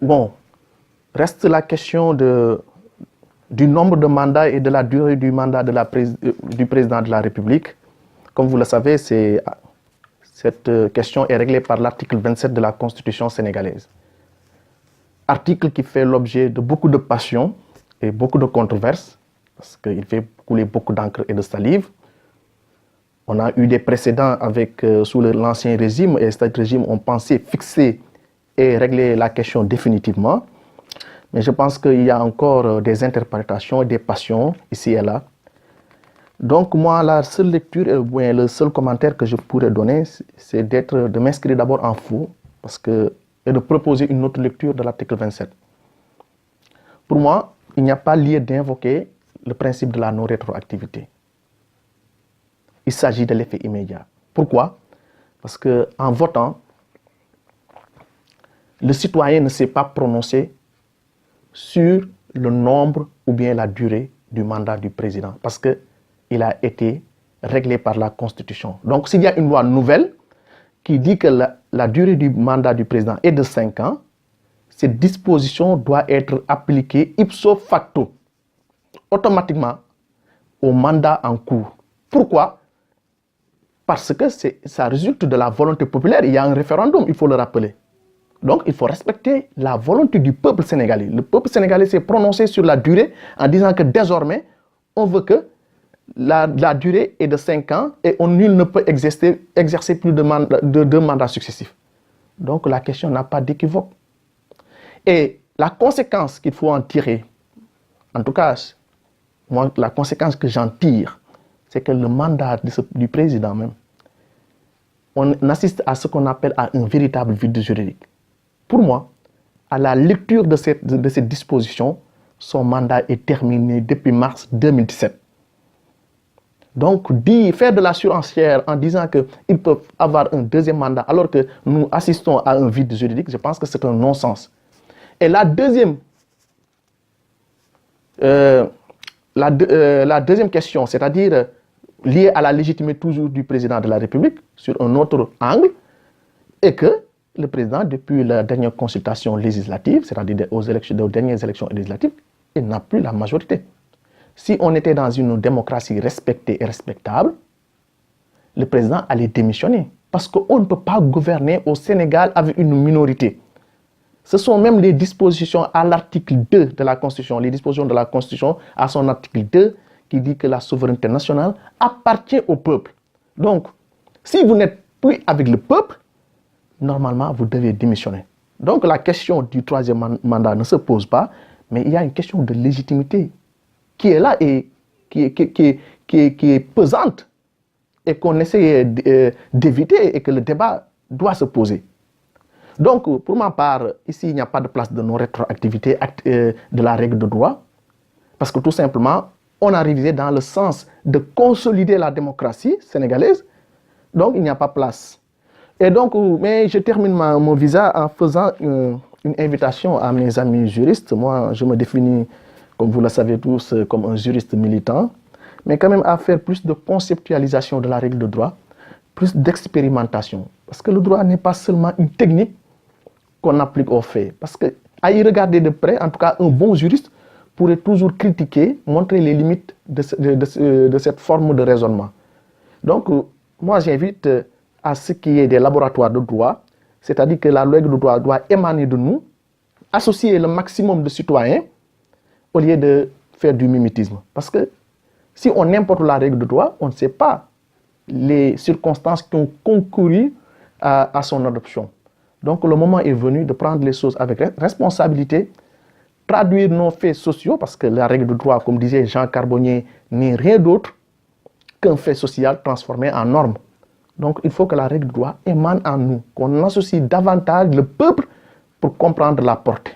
bon, reste la question du nombre de mandats et de la durée du mandat du président de la République. Comme vous le savez, cette question est réglée par l'article 27 de la Constitution sénégalaise. Article qui fait l'objet de beaucoup de passions et beaucoup de controverses, parce qu'il fait couler beaucoup d'encre et de salive. On a eu des précédents sous l'ancien régime, et cet régime ont pensé fixer et régler la question définitivement. Mais je pense qu'il y a encore des interprétations et des passions ici et là. Donc moi, la seule lecture, le seul commentaire que je pourrais donner, c'est de m'inscrire d'abord en faux, et de proposer une autre lecture de l'article 27. Pour moi, il n'y a pas lieu d'invoquer le principe de la non-rétroactivité. Il s'agit de l'effet immédiat. Pourquoi? Parce qu'en votant, le citoyen ne s'est pas prononcé sur le nombre ou bien la durée du mandat du président, parce qu'il a été réglé par la Constitution. Donc s'il y a une loi nouvelle qui dit que la durée du mandat du président est de 5 ans, cette disposition doit être appliquée ipso facto, automatiquement, au mandat en cours. Pourquoi? Parce que ça résulte de la volonté populaire. Il y a un référendum, il faut le rappeler. Donc, il faut respecter la volonté du peuple sénégalais. Le peuple sénégalais s'est prononcé sur la durée en disant que désormais, on veut que la durée est de 5 ans et nul ne peut exercer plus de 2 mandats successifs. Donc, la question n'a pas d'équivoque. Et la conséquence qu'il faut en tirer, en tout cas, moi, la conséquence que j'en tire, c'est que le mandat du président même, on assiste à ce qu'on appelle un véritable vide juridique. Pour moi, à la lecture de cette disposition, son mandat est terminé depuis mars 2017. Donc, faire de la surenchère en disant qu'ils peuvent avoir un deuxième mandat alors que nous assistons à un vide juridique, je pense que c'est un non-sens. Et la deuxième question, c'est-à-dire liée à la légitimité toujours du président de la République, sur un autre angle, est que le président, depuis la dernière consultation législative, c'est-à-dire aux dernières élections législatives, il n'a plus la majorité. Si on était dans une démocratie respectée et respectable, le président allait démissionner. Parce qu'on ne peut pas gouverner au Sénégal avec une minorité. Ce sont même les dispositions à l'article 2 de la Constitution, les dispositions de la Constitution à son article 2 qui dit que la souveraineté nationale appartient au peuple. Donc, si vous n'êtes plus avec le peuple, normalement, vous devez démissionner. Donc, la question du troisième mandat ne se pose pas, mais il y a une question de légitimité qui est là et qui est pesante et qu'on essaie d'éviter et que le débat doit se poser. Donc, pour ma part, ici, il n'y a pas de place de non-rétroactivité de la règle de droit, parce que tout simplement, on a révisé dans le sens de consolider la démocratie sénégalaise, donc il n'y a pas place. Et donc, mais je termine mon visa en faisant une invitation à mes amis juristes. Moi, je me définis, comme vous le savez tous, comme un juriste militant, mais quand même à faire plus de conceptualisation de la règle de droit, plus d'expérimentation. Parce que le droit n'est pas seulement une technique qu'on applique aux faits. Parce qu'à y regarder de près, en tout cas, un bon juriste pourrait toujours critiquer, montrer les limites de cette forme de raisonnement. Donc, moi, j'invite à ce qu'il y ait des laboratoires de droit, c'est-à-dire que la règle de droit doit émaner de nous, associer le maximum de citoyens, au lieu de faire du mimétisme. Parce que si on importe la règle de droit, on ne sait pas les circonstances qui ont concouru à son adoption. Donc le moment est venu de prendre les choses avec responsabilité, traduire nos faits sociaux, parce que la règle de droit, comme disait Jean Carbonnier, n'est rien d'autre qu'un fait social transformé en norme. Donc il faut que la règle de droit émane en nous, qu'on associe davantage le peuple pour comprendre la portée.